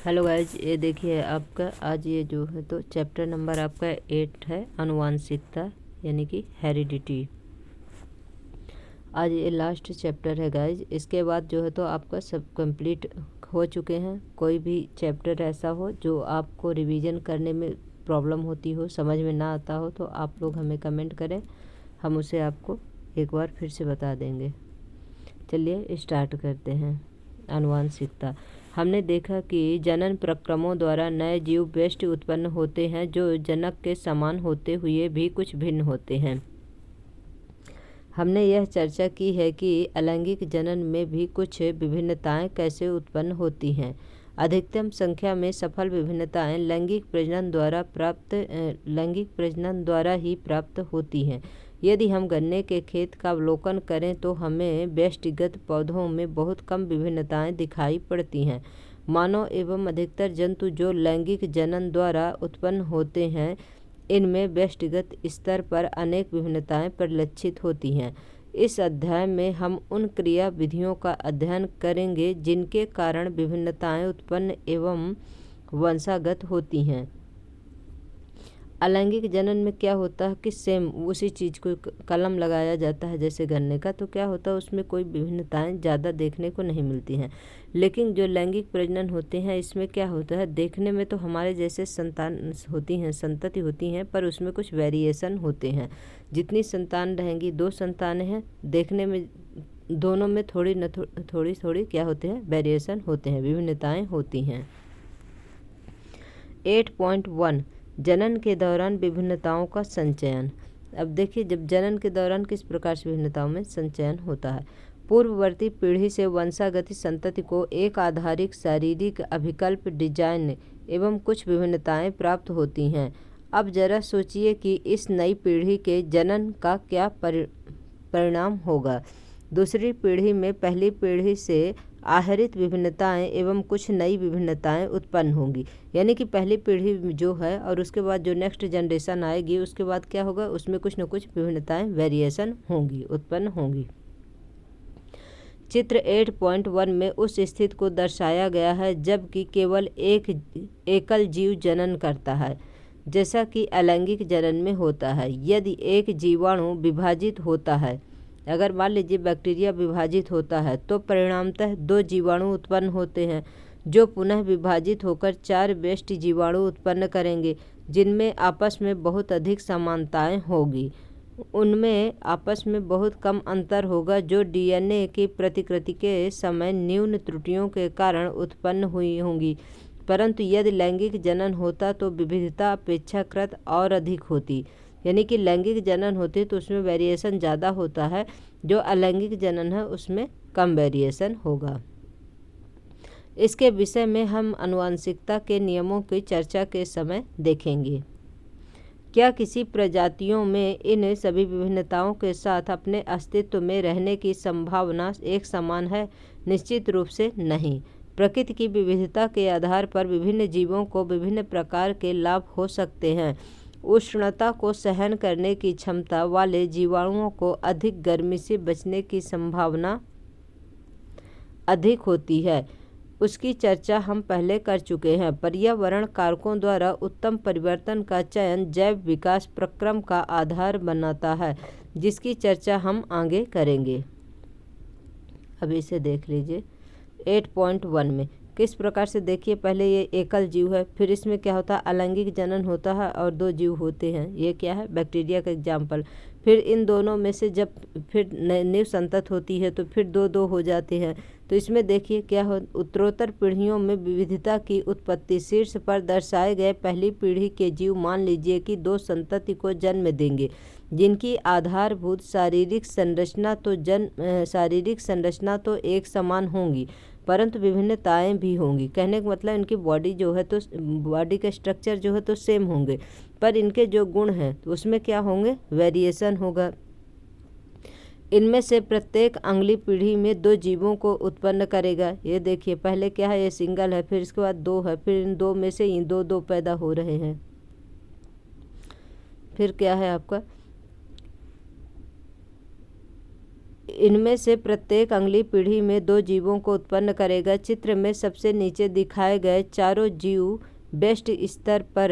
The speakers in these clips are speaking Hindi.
हेलो गाइज, ये देखिए आपका आज ये जो है तो चैप्टर नंबर आपका 8 है, आनुवांशिकता यानी कि हेरिडिटी। आज ये लास्ट चैप्टर है गाइज। इसके बाद जो है तो आपका सब कंप्लीट हो चुके हैं। कोई भी चैप्टर ऐसा हो जो आपको रिवीजन करने में प्रॉब्लम होती हो, समझ में ना आता हो, तो आप लोग हमें कमेंट करें, हम उसे आपको एक बार फिर से बता देंगे। चलिए स्टार्ट करते हैं। आनुवांशिकता। हमने देखा कि जनन प्रक्रमों द्वारा नए जीव बेस्ट उत्पन्न होते हैं जो जनक के समान होते हुए भी कुछ भिन्न होते हैं। हमने यह चर्चा की है कि अलैंगिक जनन में भी कुछ विभिन्नताएं कैसे उत्पन्न होती हैं। अधिकतम संख्या में सफल विभिन्नताएं लैंगिक प्रजनन द्वारा ही प्राप्त होती हैं। यदि हम गन्ने के खेत का अवलोकन करें तो हमें व्यष्टिगत पौधों में बहुत कम विभिन्नताएं दिखाई पड़ती हैं। मानव एवं अधिकतर जंतु जो लैंगिक जनन द्वारा उत्पन्न होते हैं, इनमें व्यष्टिगत स्तर पर अनेक विभिन्नताएं परिलक्षित होती हैं। इस अध्याय में हम उन क्रिया विधियों का अध्ययन करेंगे जिनके कारण विभिन्नताएं उत्पन्न एवं वंशागत होती हैं। अलैंगिक जनन में क्या होता है कि सेम उसी चीज़ को कलम लगाया जाता है जैसे गन्ने का, तो क्या होता है उसमें कोई विभिन्नताएं ज़्यादा देखने को नहीं मिलती हैं। लेकिन जो लैंगिक प्रजनन होते हैं इसमें क्या होता है, देखने में तो हमारे जैसे संतान होती हैं, संतति होती हैं, पर उसमें कुछ वेरिएशन होते हैं। जितनी संतान रहेंगी, 2 संतानें हैं, देखने में दोनों में थोड़ी क्या होते हैं, वेरिएशन होते हैं, विभिन्नताएं होती हैं। 8.1 जनन के दौरान विभिन्नताओं का संचयन। अब देखिए, जब जनन के दौरान किस प्रकार से विभिन्नताओं में संचयन होता है। पूर्ववर्ती पीढ़ी से वंशागति संतति को एक आधारिक शारीरिक अभिकल्प डिजाइन एवं कुछ विभिन्नताएं प्राप्त होती हैं। अब जरा सोचिए कि इस नई पीढ़ी के जनन का क्या परिणाम होगा। दूसरी पीढ़ी में पहली पीढ़ी से आहरित विभिन्नताएं एवं कुछ नई विभिन्नताएं उत्पन्न होंगी। यानी कि पहली पीढ़ी जो है और उसके बाद जो नेक्स्ट जनरेशन आएगी उसके बाद क्या होगा, उसमें कुछ न कुछ विभिन्नताएं वेरिएशन होंगी, उत्पन्न होंगी। चित्र 8.1 में उस स्थिति को दर्शाया गया है जबकि केवल एक एकल जीव जनन करता है, जैसा कि अलैंगिक जनन में होता है। यदि एक जीवाणु विभाजित होता है, अगर मान लीजिए बैक्टीरिया विभाजित होता है, तो परिणामतः 2 जीवाणु उत्पन्न होते हैं जो पुनः विभाजित होकर 4 बेस्ट जीवाणु उत्पन्न करेंगे जिनमें आपस में बहुत अधिक समानताएं होगी। उनमें आपस में बहुत कम अंतर होगा जो डीएनए की प्रतिकृति के समय न्यून त्रुटियों के कारण उत्पन्न हुई होंगी। परंतु यदि लैंगिक जनन होता तो विविधता अपेक्षाकृत और अधिक होती। यानी कि लैंगिक जनन होती तो उसमें वेरिएशन ज़्यादा होता है, जो अलैंगिक जनन है उसमें कम वेरिएशन होगा। इसके विषय में हम आनुवांशिकता के नियमों की चर्चा के समय देखेंगे। क्या किसी प्रजातियों में इन सभी विभिन्नताओं के साथ अपने अस्तित्व में रहने की संभावना एक समान है? निश्चित रूप से नहीं। प्रकृति की विविधता के आधार पर विभिन्न जीवों को विभिन्न प्रकार के लाभ हो सकते हैं। उष्णता को सहन करने की क्षमता वाले जीवाणुओं को अधिक गर्मी से बचने की संभावना अधिक होती है। उसकी चर्चा हम पहले कर चुके हैं। पर्यावरण कारकों द्वारा उत्तम परिवर्तन का चयन जैव विकास प्रक्रम का आधार बनाता है, जिसकी चर्चा हम आगे करेंगे। अब इसे देख लीजिए 8.1 में किस प्रकार से, देखिए पहले ये एकल जीव है, फिर इसमें क्या होता है, अलैंगिक जनन होता है और 2 जीव होते हैं। ये क्या है, बैक्टीरिया का एग्जाम्पल। फिर इन दोनों में से जब फिर न्यू संतत होती है तो फिर 2-2 हो जाते हैं। तो इसमें देखिए क्या हो, उत्तरोत्तर पीढ़ियों में विविधता की उत्पत्ति। शीर्ष पर दर्शाए गए पहली पीढ़ी के जीव मान लीजिए कि 2 संतति को जन्म देंगे जिनकी आधारभूत शारीरिक संरचना तो एक समान होंगी, परंतु विभिन्नताएं भी होंगी। कहने का मतलब इनकी बॉडी जो है तो बॉडी का स्ट्रक्चर जो है तो सेम होंगे, पर इनके जो गुण हैं तो उसमें क्या होंगे, वेरिएशन होगा। इनमें से प्रत्येक अगली पीढ़ी में 2 जीवों को उत्पन्न करेगा। ये देखिए पहले क्या है, ये सिंगल है, फिर इसके बाद 2 है, फिर इन 2 में से इन 2 पैदा हो रहे हैं। फिर क्या है आपका, इनमें से प्रत्येक अगली पीढ़ी में 2 जीवों को उत्पन्न करेगा। चित्र में सबसे नीचे दिखाए गए चारों जीव बेस्ट स्तर पर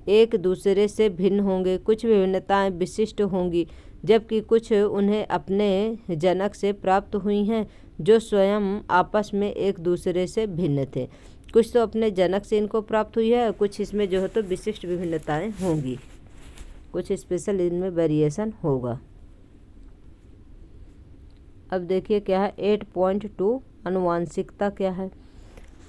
एक दूसरे से भिन्न होंगे। कुछ विभिन्नताएं विशिष्ट होंगी, जबकि कुछ उन्हें अपने जनक से प्राप्त हुई हैं, जो स्वयं आपस में एक दूसरे से भिन्न थे। कुछ तो अपने जनक से इनको प्राप्त हुई है, कुछ इसमें जो है तो विशिष्ट विभिन्नताएं होंगी, कुछ स्पेशल इनमें वेरिएशन होगा। अब देखिए क्या है 8.2 आनुवांशिकता क्या है।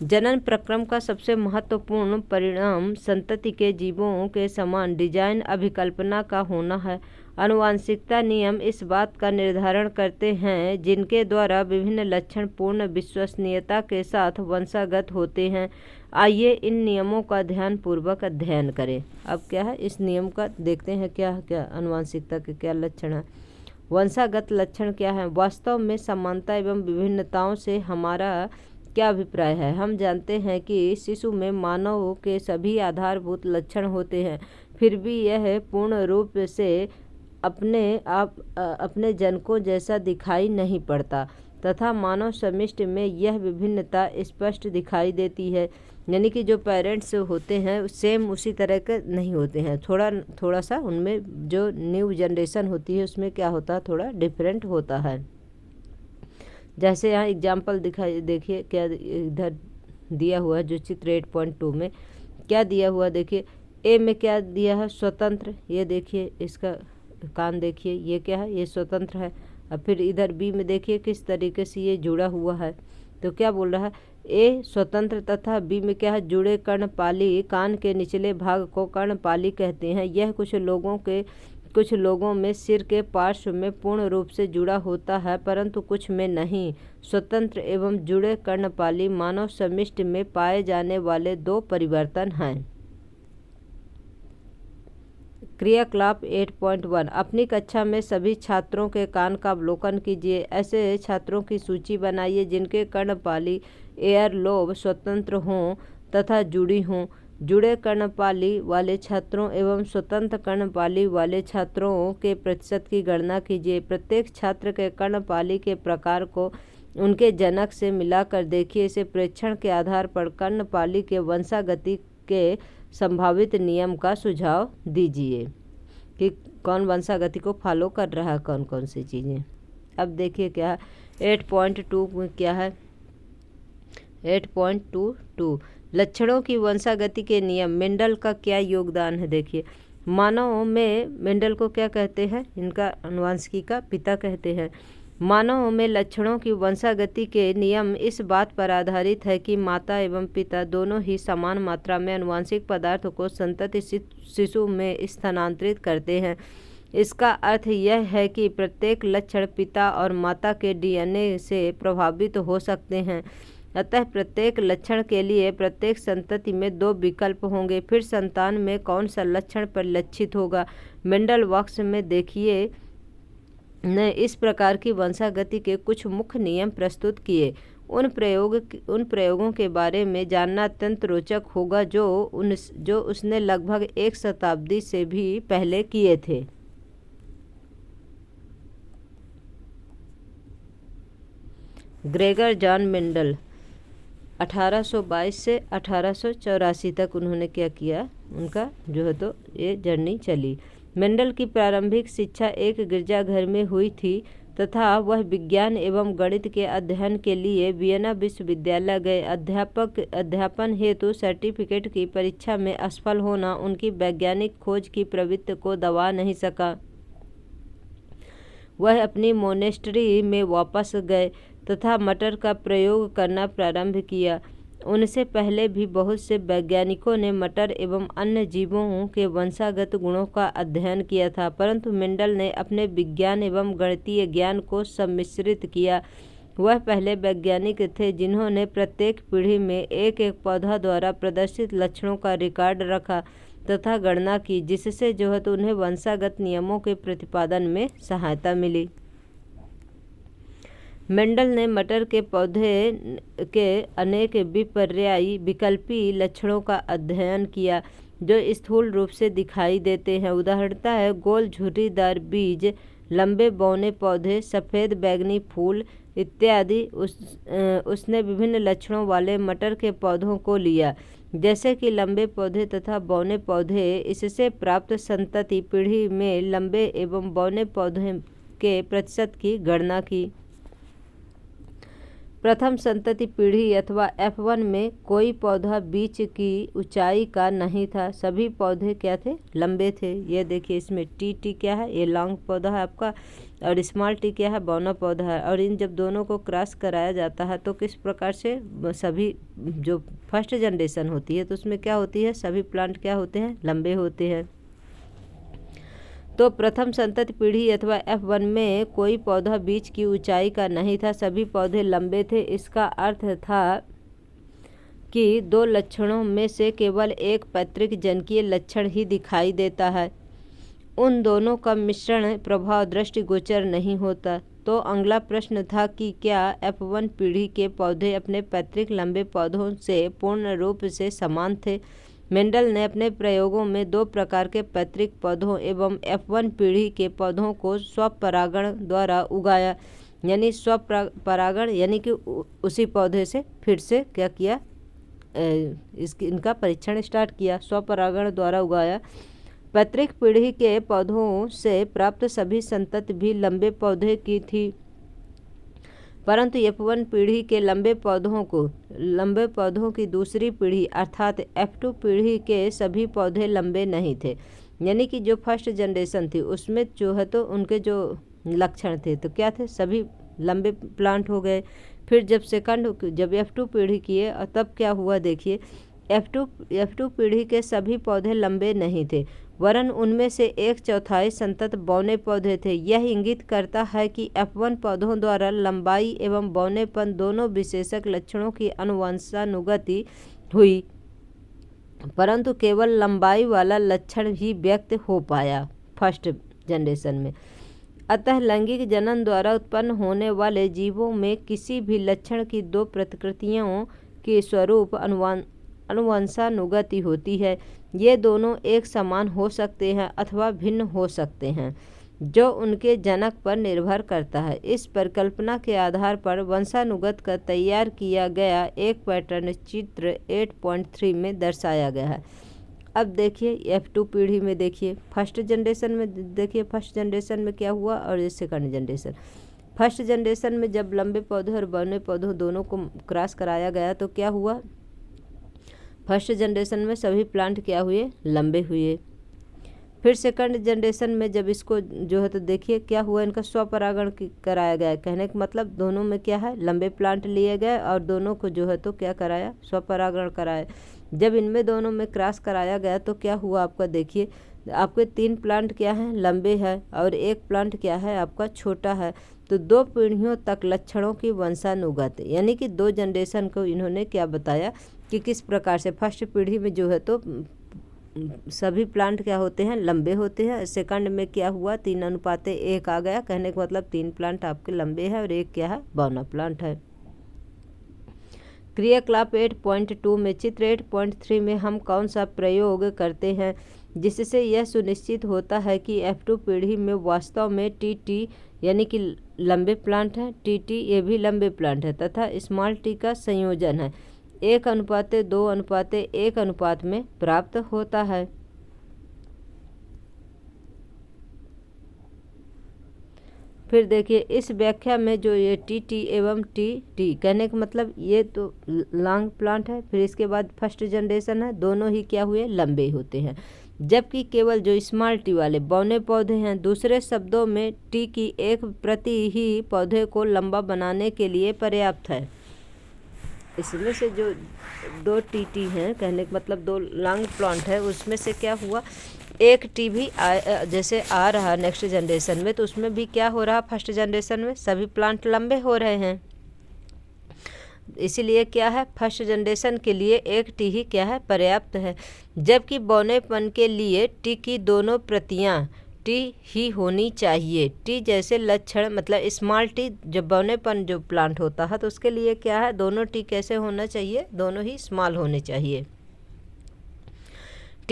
जनन प्रक्रम का सबसे महत्वपूर्ण परिणाम संतति के जीवों के समान डिजाइन अभिकल्पना का होना है। आनुवांशिकता नियम इस बात का निर्धारण करते हैं जिनके द्वारा विभिन्न लक्षण पूर्ण विश्वसनीयता के साथ वंशागत होते हैं। आइए इन नियमों का ध्यानपूर्वक अध्ययन करें। अब क्या है इस नियम का देखते हैं क्या क्या आनुवांशिकता के क्या लक्षण है। वंशागत लक्षण क्या है। वास्तव में समानता एवं विभिन्नताओं से हमारा क्या अभिप्राय है। हम जानते हैं कि शिशु में मानव के सभी आधारभूत लक्षण होते हैं, फिर भी यह पूर्ण रूप से अपने जनकों जैसा दिखाई नहीं पड़ता तथा मानव समिष्टि में यह विभिन्नता स्पष्ट दिखाई देती है। यानी कि जो पेरेंट्स होते हैं सेम उसी तरह के नहीं होते हैं, थोड़ा सा उनमें जो न्यू जनरेशन होती है उसमें क्या होता है, थोड़ा डिफरेंट होता है। जैसे यहाँ एग्जाम्पल देखिए क्या इधर दिया हुआ है, जो चित्र 8.2 में क्या दिया हुआ देखिए। ए में क्या दिया है, स्वतंत्र। ये देखिए इसका कान देखिए, ये क्या है, ये स्वतंत्र है। अब फिर इधर बी में देखिए किस तरीके से ये जुड़ा हुआ है। तो क्या बोल रहा है, ए स्वतंत्र तथा बी में क्या है, जुड़े कर्णपाली। कान के निचले भाग को कर्णपाली कहते हैं। यह कुछ लोगों में सिर के पार्श्व में पूर्ण रूप से जुड़ा होता है, परंतु कुछ में नहीं। स्वतंत्र एवं जुड़े कर्णपाली मानव समिष्टि में पाए जाने वाले 2 परिवर्तन हैं। क्रियाकलाप 8.1 अपनी कक्षा में सभी छात्रों के कान का अवलोकन कीजिए। ऐसे छात्रों की सूची बनाइए जिनके कर्णपाली एयर लोब स्वतंत्र हों तथा जुड़ी हों। जुड़े कर्णपाली वाले छात्रों एवं स्वतंत्र कर्णपाली वाले छात्रों के प्रतिशत की गणना कीजिए। प्रत्येक छात्र के कर्णपाली के प्रकार को उनके जनक से मिलाकर देखिए। इसे प्रेक्षण के आधार पर कर्णपाली के वंशागति के संभावित नियम का सुझाव दीजिए कि कौन वंशागति को फॉलो कर रहा है, कौन कौन सी चीज़ें। अब देखिए क्या है 8.2 में क्या है 8.22 लक्षणों की वंशागति के नियम। मेंडल का क्या योगदान है देखिए। मानव में मेंडल को क्या कहते हैं, इनका आनुवंशिकी का पिता कहते हैं। मानव में लक्षणों की वंशागति के नियम इस बात पर आधारित है कि माता एवं पिता दोनों ही समान मात्रा में आनुवंशिक पदार्थ को संतति शिशु में स्थानांतरित करते हैं। इसका अर्थ यह है कि प्रत्येक लक्षण पिता और माता के डीएनए से प्रभावित हो सकते हैं। अतः प्रत्येक लक्षण के लिए प्रत्येक संतति में 2 विकल्प होंगे। फिर संतान में कौन सा लक्षण परिलक्षित होगा। मेंडल वॉक्स में देखिए ने इस प्रकार की वंशागति के कुछ मुख्य नियम प्रस्तुत किए। उन प्रयोगों के बारे में जानना अत्यंत रोचक होगा जो उसने लगभग 1 शताब्दी से भी पहले किए थे। ग्रेगर जॉन मेंडल 1822 से 1884 तक उन्होंने क्या किया, उनका जो है तो ये जर्नी चली। मेंडल की प्रारंभिक शिक्षा एक गिरजाघर में हुई थी तथा वह विज्ञान एवं गणित के अध्ययन के लिए वियना विश्वविद्यालय गए। अध्यापन हेतु सर्टिफिकेट की परीक्षा में असफल होना उनकी वैज्ञानिक खोज की प्रवृत्ति को दबा नहीं सका। वह अपनी मोनेस्ट्री में वापस गए तथा मटर का प्रयोग करना प्रारंभ किया। उनसे पहले भी बहुत से वैज्ञानिकों ने मटर एवं अन्य जीवों के वंशागत गुणों का अध्ययन किया था, परंतु मेंडल ने अपने विज्ञान एवं गणितीय ज्ञान को सम्मिश्रित किया। वह पहले वैज्ञानिक थे जिन्होंने प्रत्येक पीढ़ी में एक एक पौधा द्वारा प्रदर्शित लक्षणों का रिकॉर्ड रखा तथा गणना की, जिससे जो है तो उन्हें वंशागत नियमों के प्रतिपादन में सहायता मिली। मेंडल ने मटर के पौधे के अनेक विपर्यायी विकल्पी लक्षणों का अध्ययन किया जो स्थूल रूप से दिखाई देते हैं। उदाहरणतः गोल झुर्रीदार बीज लंबे बौने पौधे, सफ़ेद बैगनी फूल इत्यादि। उसने विभिन्न लक्षणों वाले मटर के पौधों को लिया, जैसे कि लंबे पौधे तथा बौने पौधे। इससे प्राप्त संतति पीढ़ी में लंबे एवं बौने पौधे के प्रतिशत की गणना की। प्रथम संतति पीढ़ी अथवा F1 में कोई पौधा बीच की ऊंचाई का नहीं था, सभी पौधे क्या थे, लंबे थे। ये देखिए इसमें टी क्या है, ये लॉन्ग पौधा है आपका, और स्मॉल टी क्या है, बौना पौधा है। और इन जब दोनों को क्रॉस कराया जाता है तो किस प्रकार से सभी जो फर्स्ट जनरेशन होती है तो उसमें क्या होती है, सभी प्लांट क्या होते हैं, लंबे होते हैं। तो प्रथम संतति पीढ़ी अथवा F1 में कोई पौधा बीच की ऊंचाई का नहीं था, सभी पौधे लंबे थे। इसका अर्थ था कि दो लक्षणों में से केवल एक पैतृक जनकीय लक्षण ही दिखाई देता है, उन दोनों का मिश्रण प्रभाव दृष्टिगोचर नहीं होता। तो अगला प्रश्न था कि क्या F1 पीढ़ी के पौधे अपने पैतृक लंबे पौधों से पूर्ण रूप से समान थे। मेंडल ने अपने प्रयोगों में दो प्रकार के पैतृक पौधों एवं F1 पीढ़ी के पौधों को स्वपरागण द्वारा उगाया, यानी स्वपरागण यानी कि उसी पौधे से फिर से क्या किया, इनका परीक्षण स्टार्ट किया, स्वपरागण द्वारा उगाया। पैतृक पीढ़ी के पौधों से प्राप्त सभी संतति भी लंबे पौधे की थी, परंतु F1 पीढ़ी के लंबे पौधों की दूसरी पीढ़ी अर्थात F2 पीढ़ी के सभी पौधे लंबे नहीं थे। यानी कि जो फर्स्ट जनरेशन थी उसमें जो है तो उनके जो लक्षण थे तो क्या थे, सभी लंबे प्लांट हो गए। फिर जब F2 पीढ़ी किए और तब क्या हुआ, देखिए F2 पीढ़ी के सभी पौधे लंबे नहीं थे, वरन उनमें से 1/4 संतत बौने पौधे थे। यह इंगित करता है कि F1 पौधों द्वारा लंबाई एवं बौनेपन दोनों विशेषक लक्षणों की अनुवंशानुगति हुई, परंतु केवल लंबाई वाला लक्षण ही व्यक्त हो पाया फर्स्ट जनरेशन में। अतः लैंगिक जनन द्वारा उत्पन्न होने वाले जीवों में किसी भी लक्षण की दो प्रतिकृतियों के स्वरूप अनुवंशानुगति होती है। ये दोनों एक समान हो सकते हैं अथवा भिन्न हो सकते हैं, जो उनके जनक पर निर्भर करता है। इस परिकल्पना के आधार पर वंशानुगत का तैयार किया गया एक पैटर्न चित्र 8.3 में दर्शाया गया है। अब देखिए F2 पीढ़ी में देखिए फर्स्ट जनरेशन में क्या हुआ और ये सेकंड जनरेशन। फर्स्ट जनरेशन में जब लंबे पौधे और बौने पौधों दोनों को क्रॉस कराया गया तो क्या हुआ, फर्स्ट जनरेशन में सभी प्लांट क्या हुए, लंबे हुए। फिर सेकंड जनरेशन में जब इसको जो है तो देखिए क्या हुआ, इनका स्वपरागण कराया गया। कहने का मतलब दोनों में क्या है, लंबे प्लांट लिए गए और दोनों को जो है तो क्या कराया, स्वपरागण कराया। जब इनमें दोनों में क्रॉस कराया गया तो क्या हुआ आपका, देखिए आपके 3 प्लांट क्या हैं, लंबे हैं और एक प्लांट क्या है आपका छोटा है। तो 2 पीढ़ियों तक लक्षणों की वंशानुगत यानी कि 2 जनरेशन को इन्होंने क्या बताया कि किस प्रकार से फर्स्ट पीढ़ी में जो है तो सभी प्लांट क्या होते हैं, लंबे होते हैं। सेकंड में क्या हुआ, 3:1 आ गया। कहने का मतलब 3 प्लांट आपके लंबे हैं और एक क्या है, बौना प्लांट है। क्रियाकलाप 8.2 में चित्र 8.3 में हम कौन सा प्रयोग करते हैं जिससे यह सुनिश्चित होता है कि F2 पीढ़ी में वास्तव में टी यानी कि लंबे प्लांट हैं, टी ये भी लंबे प्लांट है तथा स्मॉल टी का संयोजन है 1:2:1 अनुपात में प्राप्त होता है। फिर देखिए इस व्याख्या में जो ये टी एवं टी कहने का मतलब ये तो लॉन्ग प्लांट है, फिर इसके बाद फर्स्ट जनरेशन है, दोनों ही क्या हुए, लंबे होते हैं। जबकि केवल जो स्मॉल टी वाले बौने पौधे हैं, दूसरे शब्दों में टी की एक प्रति ही पौधे को लंबा बनाने के लिए पर्याप्त है। इसमें से जो 2 टी हैं, कहने का मतलब 2 लॉन्ग प्लांट है, उसमें से क्या हुआ, एक टी भी जैसे आ रहा नेक्स्ट जनरेशन में तो उसमें भी क्या हो रहा, फर्स्ट जनरेशन में सभी प्लांट लंबे हो रहे हैं। इसीलिए क्या है, फर्स्ट जनरेशन के लिए एक टी ही क्या है, पर्याप्त है। जबकि बौनेपन के लिए टी की दोनों प्रतियां टी ही होनी चाहिए। टी जैसे लक्षण मतलब स्मॉल टी जब बौनेपन जो प्लांट होता है तो उसके लिए क्या है, दोनों टी कैसे होना चाहिए, दोनों ही स्मॉल होने चाहिए।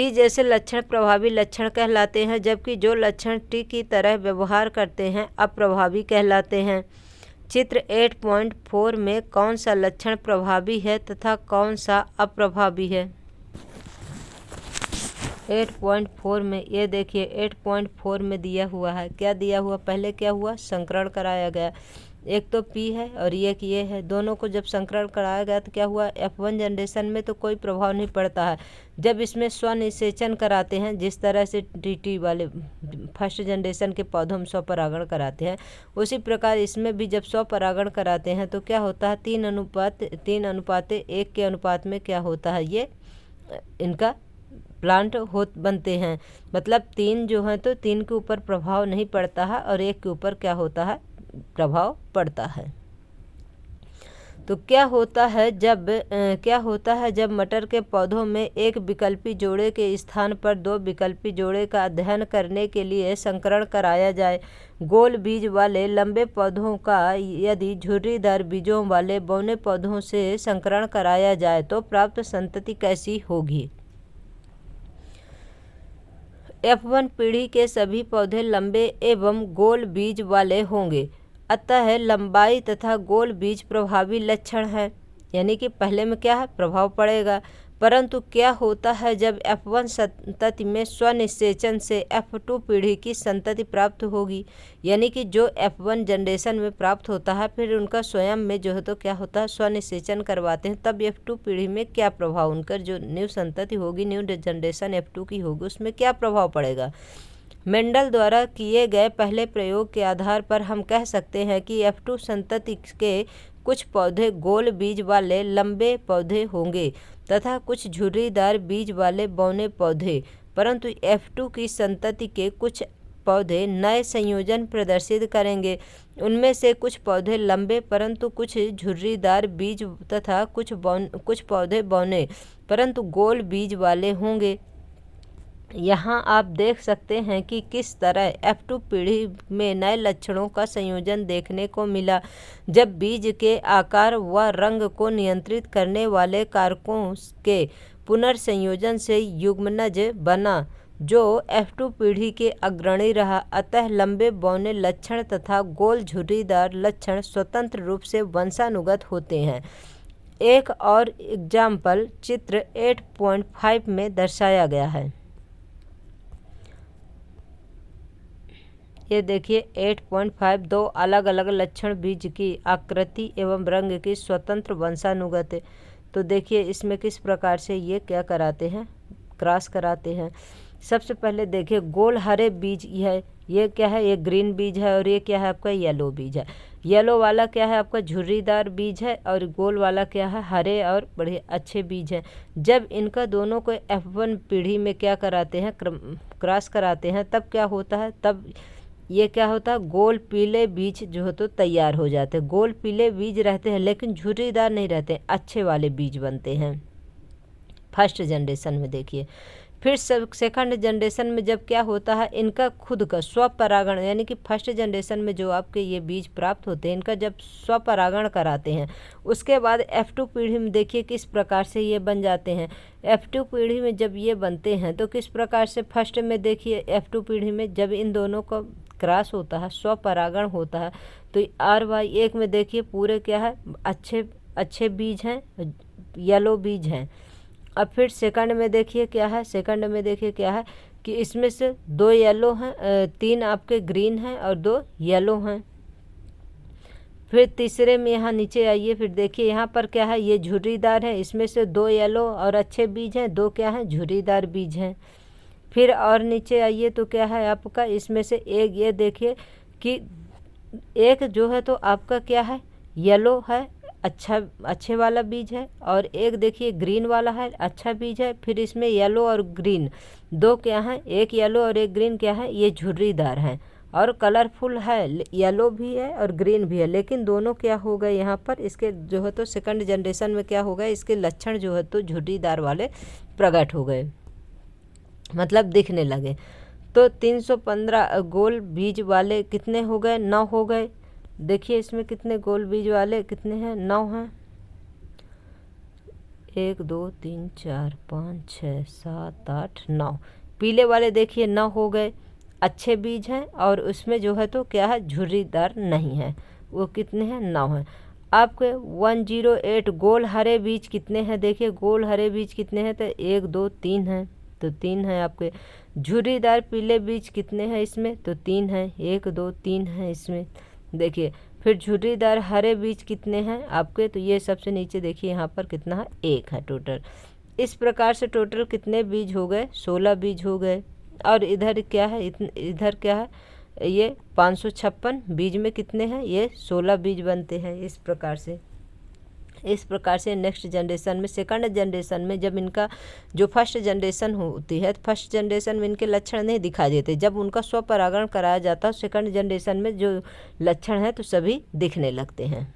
टी जैसे लक्षण प्रभावी लक्षण कहलाते हैं, जबकि जो लक्षण टी की तरह व्यवहार करते हैं अप्रभावी कहलाते हैं। चित्र 8.4 में कौन सा लक्षण प्रभावी है तथा कौन सा अप्रभावी है? 8.4 में ये देखिए 8.4 में दिया हुआ है, क्या दिया हुआ, पहले क्या हुआ, संकरण कराया गया। एक तो P है और एक ये है, दोनों को जब संकरण कराया गया तो क्या हुआ, F1 जनरेशन में तो कोई प्रभाव नहीं पड़ता है। जब इसमें स्वनिषेचन कराते हैं, जिस तरह से TT वाले फर्स्ट जनरेशन के पौधों में स्वपरागण कराते हैं, उसी प्रकार इसमें भी जब स्वपरागण कराते हैं तो क्या होता है, 3:1 के अनुपात में क्या होता है, ये इनका प्लांट बनते हैं। मतलब 3 जो है तो 3 के ऊपर प्रभाव नहीं पड़ता है और 1 के ऊपर क्या होता है, प्रभाव पड़ता है। तो क्या होता है जब मटर के पौधों में एक विकल्पी जोड़े के स्थान पर 2 विकल्पी जोड़े का अध्ययन करने के लिए संकरण कराया जाए। गोल बीज वाले लंबे पौधों का यदि झुर्रीदार बीजों वाले बौने पौधों से संकरण कराया जाए तो प्राप्त संतति कैसी होगी? F1 पीढ़ी के सभी पौधे लंबे एवं गोल बीज वाले होंगे, अतः लंबाई तथा गोल बीज प्रभावी लक्षण है, यानी कि पहले में क्या है, प्रभाव पड़ेगा। परंतु क्या होता है जब F1 संतति में स्वनिषेचन से F2 पीढ़ी की संतति प्राप्त होगी, यानी कि जो F1 जनरेशन में प्राप्त होता है फिर उनका स्वयं में जो है तो क्या होता है, स्वनिषेचन करवाते हैं, तब F2 पीढ़ी में क्या प्रभाव, उनकर जो न्यू संतति होगी, न्यू जनरेशन F2 की होगी, उसमें क्या प्रभाव पड़ेगा। मेंडल द्वारा किए गए पहले प्रयोग के आधार पर हम कह सकते हैं कि F2 संतति के कुछ पौधे गोल बीज वाले लंबे पौधे होंगे तथा कुछ झुर्रीदार बीज वाले बौने पौधे, परंतु F2 की संतति के कुछ पौधे नए संयोजन प्रदर्शित करेंगे। उनमें से कुछ पौधे लंबे परंतु कुछ झुर्रीदार बीज तथा कुछ पौधे बौने परंतु गोल बीज वाले होंगे। यहाँ आप देख सकते हैं कि किस तरह F2 पीढ़ी में नए लक्षणों का संयोजन देखने को मिला, जब बीज के आकार व रंग को नियंत्रित करने वाले कारकों के पुनर्संयोजन से युग्मनज बना, जो F2 पीढ़ी के अग्रणी रहा। अतः लंबे बौने लक्षण तथा गोल झुर्रीदार लक्षण स्वतंत्र रूप से वंशानुगत होते हैं। एक और एग्जाम्पल चित्र 8.5 में दर्शाया गया है। ये देखिए 8.5, 2 अलग अलग लक्षण बीज की आकृति एवं रंग की स्वतंत्र वंशानुगत है। तो देखिए इसमें किस प्रकार से ये क्या कराते हैं, क्रॉस कराते हैं। सबसे पहले देखिए गोल हरे बीज है, ये क्या है, ये ग्रीन बीज है, और ये क्या है आपका येलो बीज है। येलो वाला क्या है आपका झुर्रीदार बीज है और गोल वाला क्या है, हरे और बड़े अच्छे बीज हैं। जब इनका दोनों को F1 पीढ़ी में क्या कराते हैं, क्रॉस कराते हैं, तब क्या होता है, तब ये क्या होता है, गोल पीले बीज जो है तो तैयार हो जाते हैं। गोल पीले बीज रहते हैं लेकिन झुर्रीदार नहीं रहते, अच्छे वाले बीज बनते हैं फर्स्ट जनरेशन में। देखिए फिर सेकंड जनरेशन में जब क्या होता है, इनका खुद का स्वपरागण, यानी कि फर्स्ट जनरेशन में जो आपके ये बीज प्राप्त होते हैं, इनका जब स्वपरागण कराते हैं, उसके बाद F2 पीढ़ी में देखिए किस प्रकार से ये बन जाते हैं। F2 पीढ़ी में जब ये बनते हैं तो किस प्रकार से, फर्स्ट में देखिए F2 पीढ़ी में जब इन दोनों को क्रॉस होता है, स्वपरागण होता है, तो RY1 में देखिए पूरे क्या है, अच्छे बीज हैं, येलो बीज हैं। अब फिर सेकंड में देखिए क्या है, सेकंड में देखिए क्या है कि इसमें से 2 येलो हैं, 3 आपके ग्रीन हैं और 2 येलो हैं। फिर तीसरे में यहाँ नीचे आइए, फिर देखिए यहाँ पर क्या है, ये झुर्रीदार है, इसमें से 2 येलो और अच्छे बीज हैं, 2 क्या हैं, झुर्रीदार बीज हैं। फिर और नीचे आइए तो क्या है आपका, इसमें से एक ये देखिए कि एक जो है तो आपका क्या है, येलो है, अच्छे वाला बीज है, और एक देखिए ग्रीन वाला है, अच्छा बीज है। फिर इसमें येलो और ग्रीन 2 क्या हैं, एक येलो और एक ग्रीन क्या है, ये झुर्रीदार हैं और कलरफुल है, येलो भी है और ग्रीन भी है, लेकिन दोनों क्या हो गए यहाँ पर, इसके जो है तो सेकंड जनरेशन में क्या हो गए, इसके लक्षण जो है तो झुर्रीदार वाले प्रकट हो गए, मतलब दिखने लगे। तो 315 गोल बीज वाले कितने हो गए, 9 हो गए। देखिए इसमें कितने गोल बीज वाले कितने हैं, 9 हैं। 1 2 3 4 5 6 7 8 9। पीले वाले देखिए 9 हो गए, अच्छे बीज हैं, और उसमें जो है तो क्या है, झुर्रीदार नहीं है। वो कितने हैं, 9 हैं। आपके 108 गोल हरे बीज कितने हैं, देखिए गोल हरे बीज कितने हैं, तो 1 2 3 हैं, तो 3 हैं आपके। झुर्रीदार पीले बीज कितने हैं इसमें, तो 3 हैं, 1 2 3 हैं इसमें, देखिए। फिर झुर्रीदार हरे बीज कितने हैं आपके, तो ये सबसे नीचे देखिए यहाँ पर कितना है, 1 है टोटल। इस प्रकार से टोटल कितने बीज हो गए, 16 बीज हो गए। और इधर क्या है, इधर क्या है, ये 556 बीज में कितने हैं, ये 16 बीज बनते हैं। इस प्रकार से नेक्स्ट जनरेशन में, सेकंड जनरेशन में जब इनका जो फर्स्ट जनरेशन होती है, फर्स्ट जनरेशन में इनके लक्षण नहीं दिखाई देते। जब उनका स्वपरागण कराया जाता है सेकंड जनरेशन में जो लक्षण है तो सभी दिखने लगते हैं।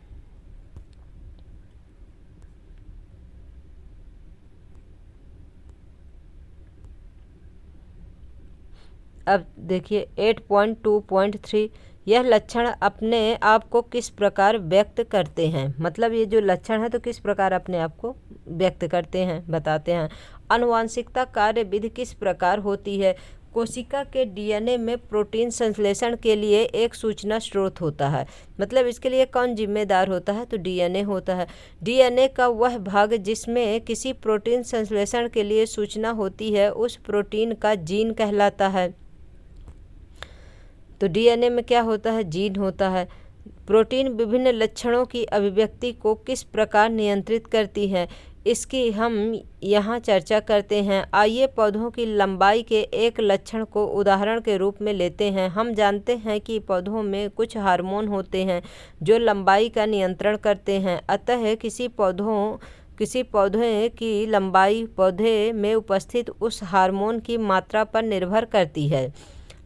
अब देखिए 8.2.3, यह लक्षण अपने आप को किस प्रकार व्यक्त करते हैं, मतलब ये जो लक्षण है तो किस प्रकार अपने आप को व्यक्त करते हैं, बताते हैं। आनुवांशिकता कार्य विधि किस प्रकार होती है, कोशिका के डीएनए में प्रोटीन संश्लेषण के लिए एक सूचना स्रोत होता है, मतलब इसके लिए कौन जिम्मेदार होता है, तो डीएनए होता है। डीएनए का वह भाग जिसमें किसी प्रोटीन संश्लेषण के लिए सूचना होती है उस प्रोटीन का जीन कहलाता है। तो डीएनए में क्या होता है, जीन होता है। प्रोटीन विभिन्न लक्षणों की अभिव्यक्ति को किस प्रकार नियंत्रित करती है, इसकी हम यहाँ चर्चा करते हैं। आइए पौधों की लंबाई के एक लक्षण को उदाहरण के रूप में लेते हैं। हम जानते हैं कि पौधों में कुछ हार्मोन होते हैं जो लंबाई का नियंत्रण करते हैं, अतः किसी पौधे की लंबाई पौधे में उपस्थित उस हार्मोन की मात्रा पर निर्भर करती है।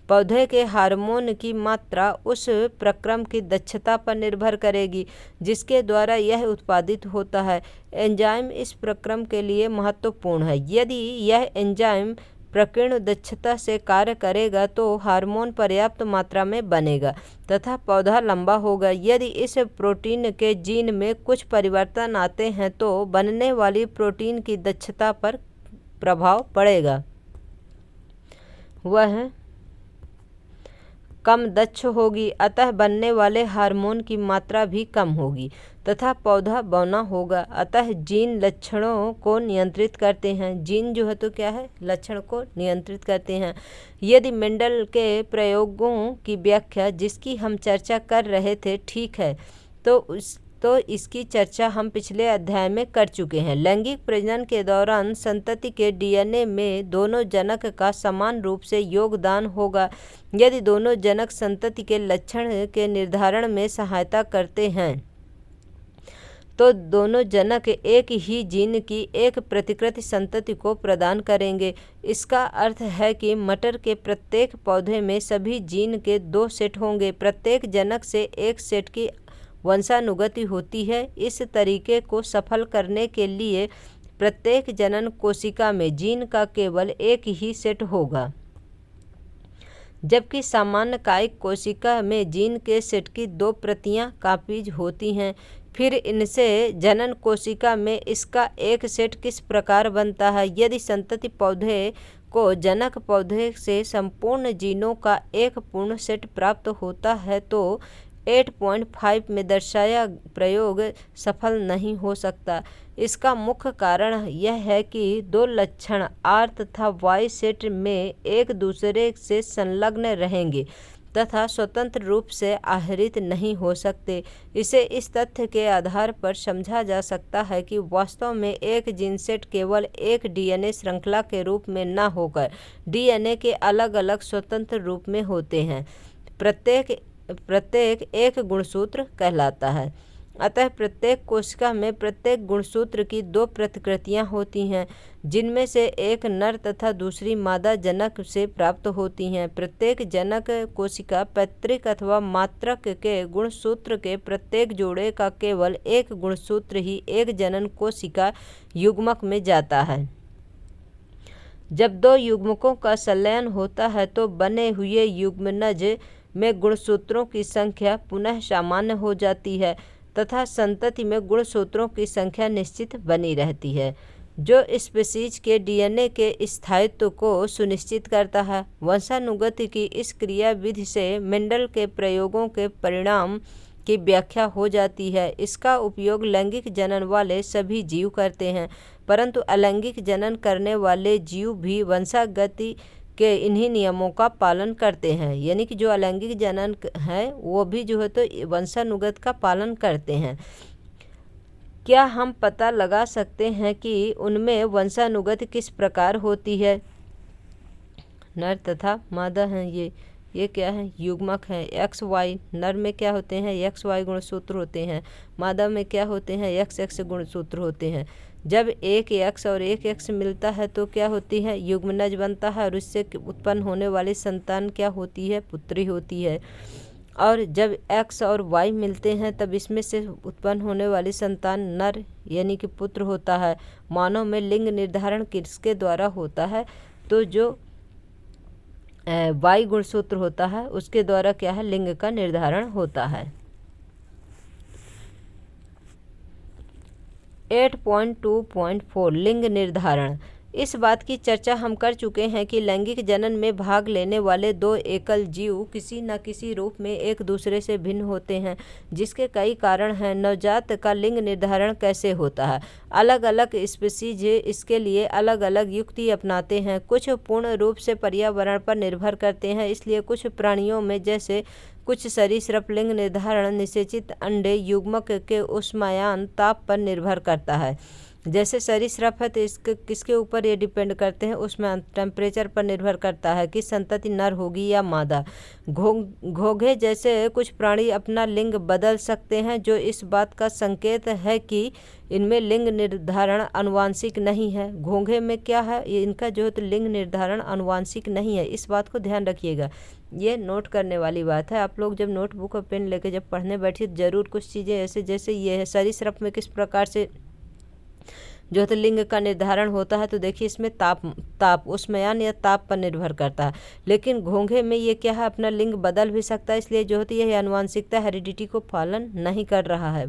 पौधे के हार्मोन की मात्रा उस प्रक्रम की दक्षता पर निर्भर करेगी जिसके द्वारा यह उत्पादित होता है। एंजाइम इस प्रक्रम के लिए महत्वपूर्ण है। यदि यह एंजाइम प्रकीर्ण दक्षता से कार्य करेगा तो हार्मोन पर्याप्त मात्रा में बनेगा तथा पौधा लंबा होगा। यदि इस प्रोटीन के जीन में कुछ परिवर्तन आते हैं तो बनने वाली प्रोटीन की दक्षता पर प्रभाव पड़ेगा, वह कम दक्ष होगी, अतः बनने वाले हार्मोन की मात्रा भी कम होगी तथा पौधा बौना होगा। अतः जीन लक्षणों को नियंत्रित करते हैं। जीन जो है तो क्या है, लक्षण को नियंत्रित करते हैं। यदि मेंडल के प्रयोगों की व्याख्या जिसकी हम चर्चा कर रहे थे ठीक है तो इसकी चर्चा हम पिछले अध्याय में कर चुके हैं। लैंगिक प्रजनन के दौरान संतति के डीएनए में दोनों जनक का समान रूप से योगदान होगा। यदि दोनों जनक संतति के लक्षण के निर्धारण में सहायता करते हैं तो दोनों जनक एक ही जीन की एक प्रतिकृति संतति को प्रदान करेंगे। इसका अर्थ है कि मटर के प्रत्येक पौधे में सभी जीन के 2 सेट होंगे। प्रत्येक जनक से एक सेट की वंशानुगति होती है। इस तरीके को सफल करने के लिए प्रत्येक जनन कोशिका में जीन का केवल एक ही सेट होगा, जबकि सामान्य कायिक कोशिका में जीन के सेट की 2 प्रतियां कॉपीज होती हैं। फिर इनसे जनन कोशिका में इसका एक सेट किस प्रकार बनता है। यदि संतति पौधे को जनक पौधे से संपूर्ण जीनों का एक पूर्ण सेट प्राप्त होता है तो 8.5 में दर्शाया प्रयोग सफल नहीं हो सकता। इसका मुख्य कारण यह है कि 2 लक्षण R तथा Y सेट में एक दूसरे से संलग्न रहेंगे तथा स्वतंत्र रूप से आहरित नहीं हो सकते। इसे इस तथ्य के आधार पर समझा जा सकता है कि वास्तव में एक जीन सेट केवल एक डीएनए श्रृंखला के रूप में न होकर डीएनए के अलग अलग स्वतंत्र रूप में होते हैं। प्रत्येक एक गुणसूत्र कहलाता है। अतः प्रत्येक कोशिका में प्रत्येक गुणसूत्र की 2 प्रतिकृतियां होती हैं जिनमें से एक नर तथा दूसरी मादा जनक से प्राप्त होती हैं। प्रत्येक जनक कोशिका पैतृक अथवा मात्रक के गुणसूत्र के प्रत्येक जोड़े का केवल एक गुणसूत्र ही एक जनन कोशिका युग्मक में जाता है। जब 2 युग्मकों का संलयन होता है तो बने हुए युग्मनज में गुणसूत्रों की संख्या पुनः सामान्य हो जाती है तथा संतति में गुणसूत्रों की संख्या निश्चित बनी रहती है, जो स्पीशीज के डीएनए के स्थायित्व को सुनिश्चित करता है। वंशानुगति की इस क्रिया विधि से मेंडल के प्रयोगों के परिणाम की व्याख्या हो जाती है। इसका उपयोग लैंगिक जनन वाले सभी जीव करते हैं, परंतु अलैंगिक जनन करने वाले जीव भी वंशागति के इन्हीं नियमों का पालन करते हैं। यानी कि जो अलैंगिक जनन है वो भी जो है तो वंशानुगत का पालन करते हैं। क्या हम पता लगा सकते हैं कि उनमें वंशानुगति किस प्रकार होती है? नर तथा मादा हैं ये क्या है? युग्मक हैं। एक्स वाई, नर में क्या होते हैं? एक्स वाई गुणसूत्र होते हैं। मादा में क्या होते हैं? एक्स एक्स गुणसूत्र होते हैं। जब एक एक्स और एक एक्स मिलता है तो क्या होती है? युग्मनज बनता है और इससे उत्पन्न होने वाली संतान क्या होती है? पुत्री होती है। और जब एक्स और वाई मिलते हैं तब इसमें से उत्पन्न होने वाली संतान नर यानी कि पुत्र होता है। मानव में लिंग निर्धारण किसके द्वारा होता है? तो जो वाई गुणसूत्र होता है उसके द्वारा क्या है? लिंग का निर्धारण होता है। 8.2.4 लिंग निर्धारण। इस बात की चर्चा हम कर चुके हैं कि लैंगिक जनन में भाग लेने वाले दो एकल जीव किसी न किसी रूप में एक दूसरे से भिन्न होते हैं, जिसके कई कारण हैं। नवजात का लिंग निर्धारण कैसे होता है? अलग अलग स्पीशीज इसके लिए अलग अलग युक्ति अपनाते हैं। कुछ पूर्ण रूप से पर्यावरण पर निर्भर करते हैं, इसलिए कुछ प्राणियों में जैसे कुछ सरीसृप लिंग निर्धारण निषेचित अंडे युग्मक के ऊष्मायन ताप पर निर्भर करता है। जैसे सरीसृप है तो इसके किसके ऊपर ये डिपेंड करते हैं? उसमें टेम्परेचर पर निर्भर करता है कि संतति नर होगी या मादा। घोंघे जैसे कुछ प्राणी अपना लिंग बदल सकते हैं, जो इस बात का संकेत है कि इनमें लिंग निर्धारण आनुवांशिक नहीं है। घोंघे में क्या है? इनका जो है तो लिंग निर्धारण आनुवांशिक नहीं है। इस बात को ध्यान रखिएगा, ये नोट करने वाली बात है। आप लोग जब नोटबुक और पेन लेके जब पढ़ने बैठिए जरूर कुछ चीज़ें ऐसे जैसे ये है सरीसृप में किस प्रकार से जो है तो लिंग का निर्धारण होता है, तो देखिए इसमें ताप ऊष्मायन या ताप पर निर्भर करता है। लेकिन घोंघे में ये क्या है? अपना लिंग बदल भी सकता है, इसलिए जो होती है यह आनुवांशिकता हेरिडिटी को पालन नहीं कर रहा है।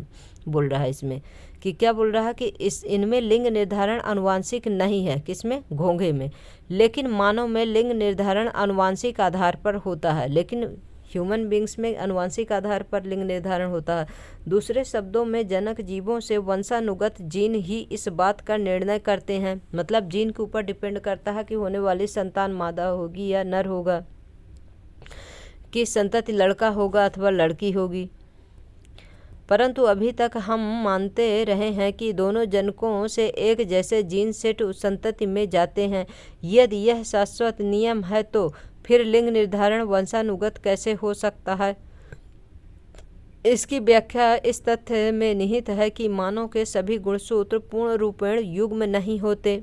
बोल रहा है इसमें कि क्या बोल रहा है कि इनमें लिंग निर्धारण आनुवांशिक नहीं है। किसमें? घोंघे में। लेकिन मानव में लिंग निर्धारण आनुवांशिक आधार पर होता है, लेकिन ह्यूमन बींग्स में आनुवांशिक आधार पर लिंग निर्धारण होता है। दूसरे शब्दों में जनक जीवों से वंशानुगत जीन ही इस बात का निर्णय करते हैं। मतलब जीन के ऊपर डिपेंड करता है कि होने वाली संतान मादा होगी या नर होगा, कि संतति लड़का होगा अथवा लड़की होगी। परंतु अभी तक हम मानते रहे हैं कि दोनों जनकों से एक जैसे जीन सेट संतति में जाते हैं। यदि यह शाश्वत नियम है तो फिर लिंग निर्धारण वंशानुगत कैसे हो सकता है? इसकी व्याख्या इस तथ्य में निहित है कि मानव के सभी गुणसूत्र पूर्ण रूपेण युग्म नहीं होते।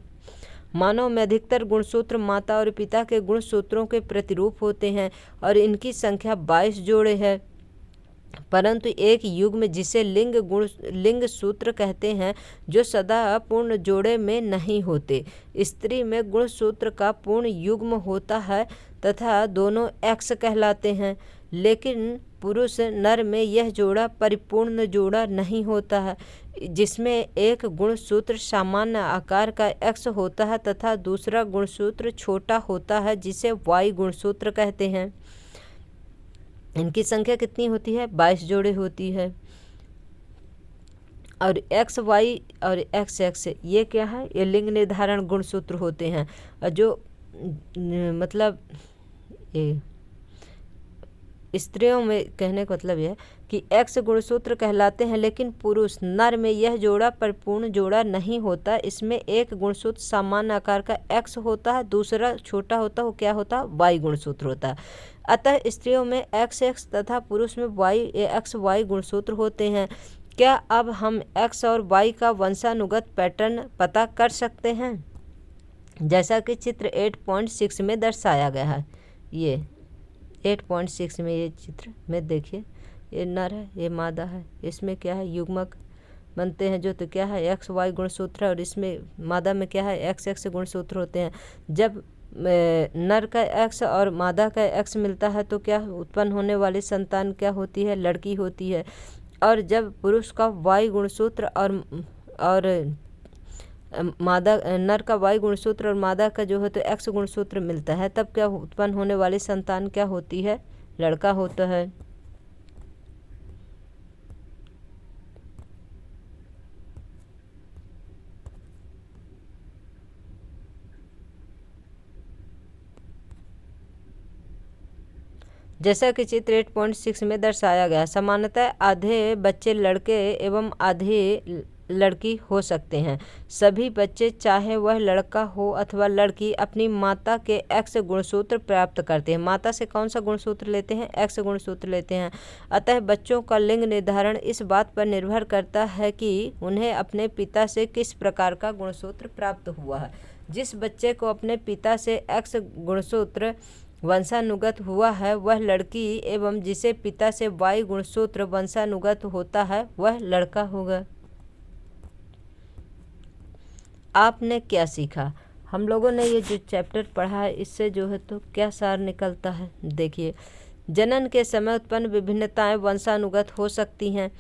मानव में अधिकतर गुणसूत्र माता और पिता के गुणसूत्रों के प्रतिरूप होते हैं और इनकी संख्या 22 जोड़े है। परंतु एक युग्म जिसे लिंग सूत्र कहते हैं, जो सदा पूर्ण जोड़े में नहीं होते। स्त्री में गुणसूत्र का पूर्ण युग्म होता है तथा दोनों एक्स कहलाते हैं, लेकिन पुरुष नर में यह जोड़ा परिपूर्ण जोड़ा नहीं होता है, जिसमें एक गुणसूत्र सामान्य आकार का एक्स होता है तथा दूसरा गुणसूत्र छोटा होता है, जिसे वाई गुणसूत्र कहते हैं। इनकी संख्या कितनी होती है? 22 जोड़े होती है। और एक्स वाई और एक्स एक्स ये क्या है? ये लिंग निर्धारण गुणसूत्र होते हैं। और जो मतलब ये स्त्रियों में कहने का मतलब यह है कि एक्स गुणसूत्र कहलाते हैं, लेकिन पुरुष नर में यह जोड़ा परिपूर्ण जोड़ा नहीं होता। इसमें एक गुणसूत्र सामान्य आकार का एक्स होता है, दूसरा छोटा होता है, वो क्या होता है? वाई गुणसूत्र होता है। अतः स्त्रियों में एक्स एक्स तथा पुरुष में वाई एक्स वाई गुणसूत्र होते हैं। क्या अब हम एक्स और वाई का वंशानुगत पैटर्न पता कर सकते हैं? जैसा कि चित्र 8.6 में दर्शाया गया है। ये 8.6 में ये चित्र में देखिए, ये नर है, ये मादा है। इसमें क्या है? युग्मक बनते हैं जो तो क्या है? एक्स वाई गुणसूत्र है, और इसमें मादा में क्या है? एक्स एक्स गुणसूत्र होते हैं। जब नर का एक्स और मादा का एक्स मिलता है तो क्या उत्पन्न होने वाली संतान क्या होती है? लड़की होती है। और जब पुरुष का वायु गुणसूत्र और मादा नर का वायु गुणसूत्र और मादा का जो है तो एक्स गुणसूत्र मिलता है, तब क्या उत्पन्न होने वाली संतान क्या होती है? लड़का होता है। जैसा कि चित्र 8.6 में दर्शाया गया, सामान्यतः आधे बच्चे लड़के एवं आधे लड़की हो सकते हैं। सभी बच्चे, चाहे वह लड़का हो अथवा लड़की, अपनी माता के एक्स गुणसूत्र प्राप्त करते हैं। माता से कौन सा गुणसूत्र लेते हैं? एक्स गुणसूत्र लेते हैं। अतः बच्चों का लिंग निर्धारण इस बात पर निर्भर करता है कि उन्हें अपने पिता से किस प्रकार का गुणसूत्र प्राप्त हुआ है। जिस बच्चे को अपने पिता से एक्स गुणसूत्र वंशानुगत हुआ है वह लड़की, एवं जिसे पिता से वाई गुणसूत्र वंशानुगत होता है वह लड़का होगा। आपने क्या सीखा? हम लोगों ने ये जो चैप्टर पढ़ा है इससे जो है तो क्या सार निकलता है? देखिए, जनन के समय उत्पन्न विभिन्नताएं वंशानुगत हो सकती हैं।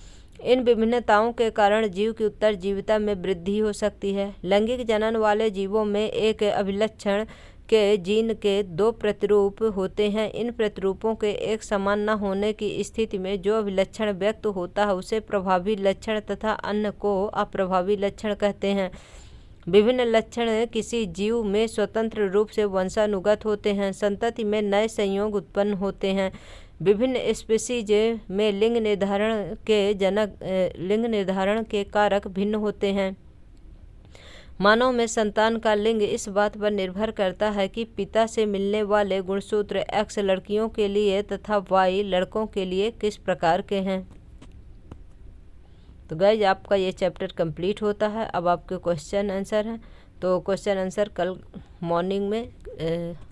इन विभिन्नताओं के कारण जीव की उत्तरजीविता में वृद्धि हो सकती है। लैंगिक जनन वाले जीवों में एक अभिलक्षण के जीन के दो प्रतिरूप होते हैं। इन प्रतिरूपों के एक समान न होने की स्थिति में जो अभिलक्षण व्यक्त होता है उसे प्रभावी लक्षण तथा अन्य को अप्रभावी लक्षण कहते हैं। विभिन्न लक्षण किसी जीव में स्वतंत्र रूप से वंशानुगत होते हैं। संतति में नए संयोग उत्पन्न होते हैं। विभिन्न स्पीशीज में लिंग निर्धारण के कारक भिन्न होते हैं। मानव में संतान का लिंग इस बात पर निर्भर करता है कि पिता से मिलने वाले गुणसूत्र एक्स लड़कियों के लिए तथा वाई लड़कों के लिए किस प्रकार के हैं। तो गाइज, आपका ये चैप्टर कंप्लीट होता है। अब आपके क्वेश्चन आंसर हैं, तो क्वेश्चन आंसर कल मॉर्निंग में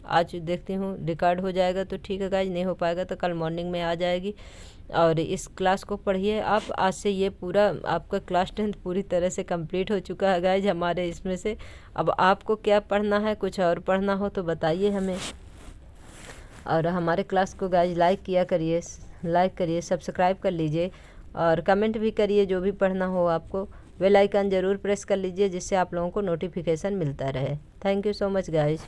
आज देखती हूँ रिकॉर्ड हो जाएगा तो ठीक है गाइज, नहीं हो पाएगा तो कल मॉर्निंग में आ जाएगी। और इस क्लास को पढ़िए आप। आज से ये पूरा आपका क्लास 10 पूरी तरह से कंप्लीट हो चुका है गाइज हमारे इसमें से। अब आपको क्या पढ़ना है, कुछ और पढ़ना हो तो बताइए हमें। और हमारे क्लास को गाइज लाइक करिए, सब्सक्राइब कर लीजिए और कमेंट भी करिए जो भी पढ़ना हो आपको। बेल आइकन ज़रूर प्रेस कर लीजिए जिससे आप लोगों को नोटिफिकेशन मिलता रहे। Thank you so much guys.